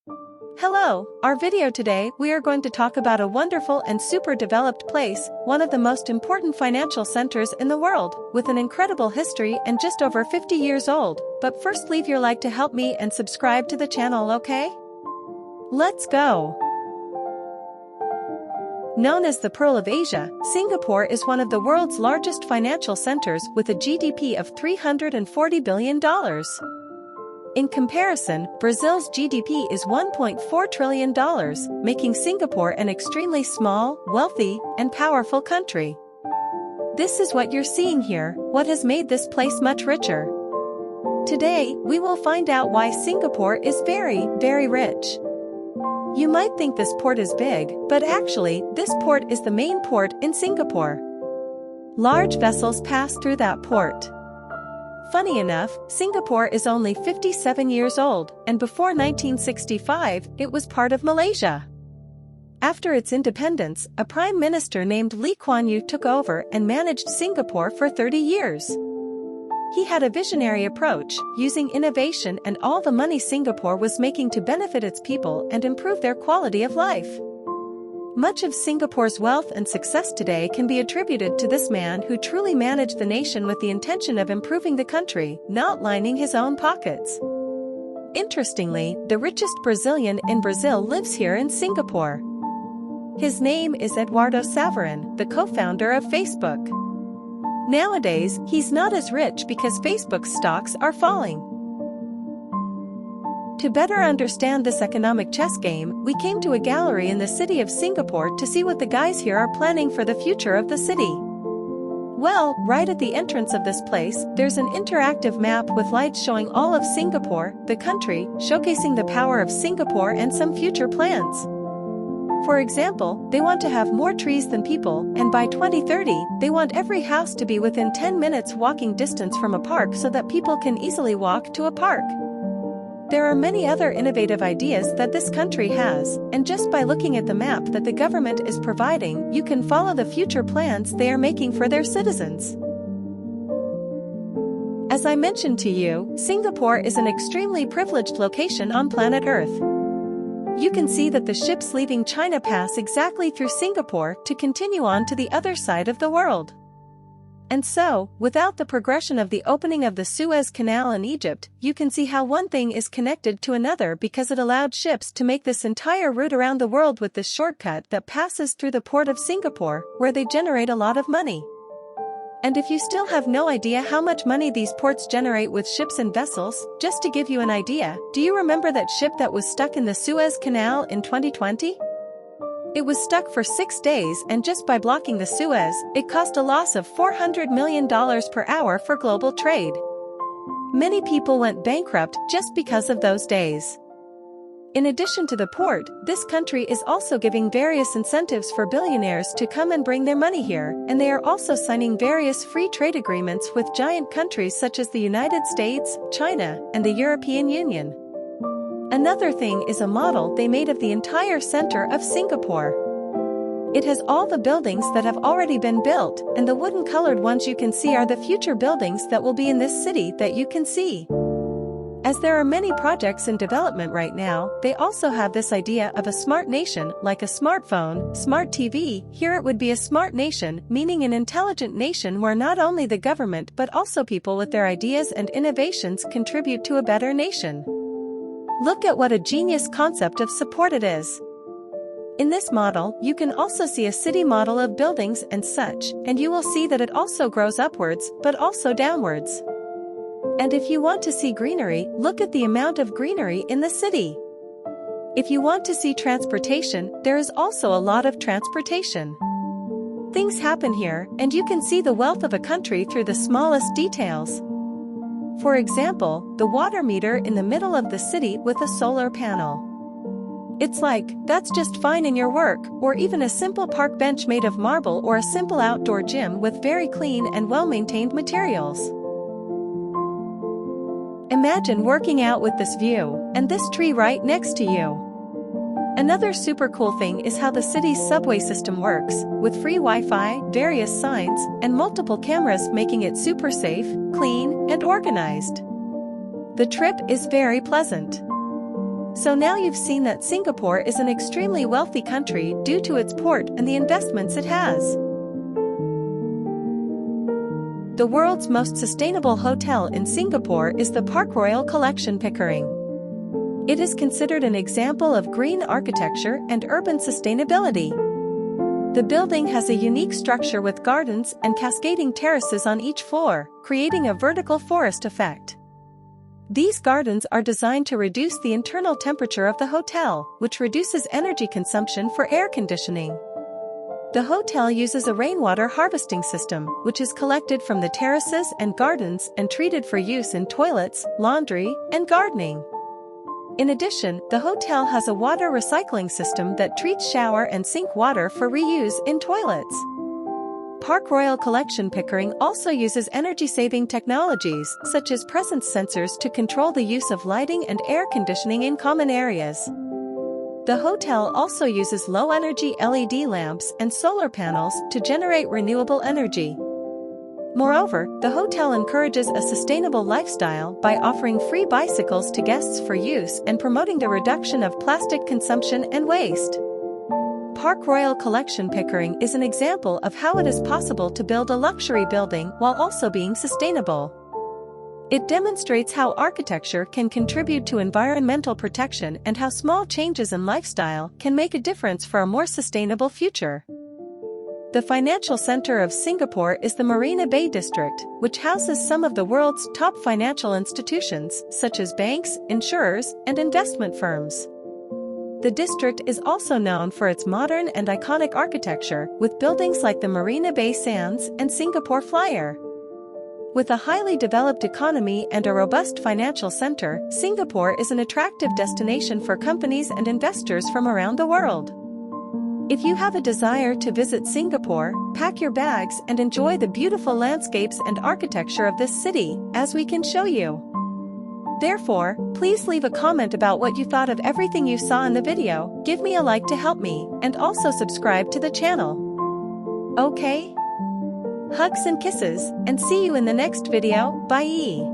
Hello, our video today we are going to talk about a wonderful and super developed place, one of the most important financial centers in the world, with an incredible history and just over 50 years old. But first leave your like to help me and subscribe to the channel, okay? Let's go! Known as the Pearl of Asia, Singapore is one of the world's largest financial centers with a GDP of $340 billion. In comparison, Brazil's GDP is $1.4 trillion, making Singapore an extremely small, wealthy, and powerful country. This is what you're seeing here, what has made this place much richer. Today, we will find out why Singapore is very, very rich. You might think this port is big, but actually, this port is the main port in Singapore. Large vessels pass through that port. Funny enough, Singapore is only 57 years old, and before 1965, it was part of Malaysia. After its independence, a prime minister named Lee Kuan Yew took over and managed Singapore for 30 years. He had a visionary approach, using innovation and all the money Singapore was making to benefit its people and improve their quality of life. Much of Singapore's wealth and success today can be attributed to this man who truly managed the nation with the intention of improving the country, not lining his own pockets. Interestingly, the richest Brazilian in Brazil lives here in Singapore. His name is Eduardo Saverin, the co-founder of Facebook. Nowadays, he's not as rich because Facebook's stocks are falling. To better understand this economic chess game, we came to a gallery in the city of Singapore to see what the guys here are planning for the future of the city. Well, right at the entrance of this place, there's an interactive map with lights showing all of Singapore, the country, showcasing the power of Singapore and some future plans. For example, they want to have more trees than people, and by 2030, they want every house to be within 10 minutes walking distance from a park so that people can easily walk to a park. There are many other innovative ideas that this country has, and just by looking at the map that the government is providing, you can follow the future plans they are making for their citizens. As I mentioned to you, Singapore is an extremely privileged location on planet Earth. You can see that the ships leaving China pass exactly through Singapore to continue on to the other side of the world. And so, without the progression of the opening of the Suez Canal in Egypt, you can see how one thing is connected to another because it allowed ships to make this entire route around the world with this shortcut that passes through the port of Singapore, where they generate a lot of money. And if you still have no idea how much money these ports generate with ships and vessels, just to give you an idea, do you remember that ship that was stuck in the Suez Canal in 2020? It was stuck for 6 days, and just by blocking the Suez, it cost a loss of $400 million per hour for global trade. Many people went bankrupt just because of those days. In addition to the port, this country is also giving various incentives for billionaires to come and bring their money here, and they are also signing various free trade agreements with giant countries such as the United States, China, and the European Union. Another thing is a model they made of the entire center of Singapore. It has all the buildings that have already been built, and the wooden colored ones you can see are the future buildings that will be in this city that you can see. As there are many projects in development right now, they also have this idea of a smart nation, like a smartphone, smart TV. Here it would be a smart nation, meaning an intelligent nation where not only the government but also people with their ideas and innovations contribute to a better nation. Look at what a genius concept of support it is. In this model, you can also see a city model of buildings and such, and you will see that it also grows upwards, but also downwards. And if you want to see greenery, look at the amount of greenery in the city. If you want to see transportation, there is also a lot of transportation. Things happen here, and you can see the wealth of a country through the smallest details. For example, the water meter in the middle of the city with a solar panel. It's like, that's just fine in your work, or even a simple park bench made of marble or a simple outdoor gym with very clean and well-maintained materials. Imagine working out with this view, and this tree right next to you. Another super cool thing is how the city's subway system works, with free Wi-Fi, various signs, and multiple cameras making it super safe, clean, and organized. The trip is very pleasant. So now you've seen that Singapore is an extremely wealthy country due to its port and the investments it has. The world's most sustainable hotel in Singapore is the Park Royal Collection Pickering. It is considered an example of green architecture and urban sustainability. The building has a unique structure with gardens and cascading terraces on each floor, creating a vertical forest effect. These gardens are designed to reduce the internal temperature of the hotel, which reduces energy consumption for air conditioning. The hotel uses a rainwater harvesting system, which is collected from the terraces and gardens and treated for use in toilets, laundry, and gardening. In addition, the hotel has a water recycling system that treats shower and sink water for reuse in toilets. Park Royal Collection Pickering also uses energy-saving technologies, such as presence sensors to control the use of lighting and air conditioning in common areas. The hotel also uses low-energy LED lamps and solar panels to generate renewable energy. Moreover, the hotel encourages a sustainable lifestyle by offering free bicycles to guests for use and promoting the reduction of plastic consumption and waste. Park Royal Collection Pickering is an example of how it is possible to build a luxury building while also being sustainable. It demonstrates how architecture can contribute to environmental protection and how small changes in lifestyle can make a difference for a more sustainable future. The financial center of Singapore is the Marina Bay District, which houses some of the world's top financial institutions, such as banks, insurers, and investment firms. The district is also known for its modern and iconic architecture, with buildings like the Marina Bay Sands and Singapore Flyer. With a highly developed economy and a robust financial center, Singapore is an attractive destination for companies and investors from around the world. If you have a desire to visit Singapore, pack your bags and enjoy the beautiful landscapes and architecture of this city, as we can show you. Therefore, please leave a comment about what you thought of everything you saw in the video, give me a like to help me, and also subscribe to the channel. Okay? Hugs and kisses, and see you in the next video. Bye.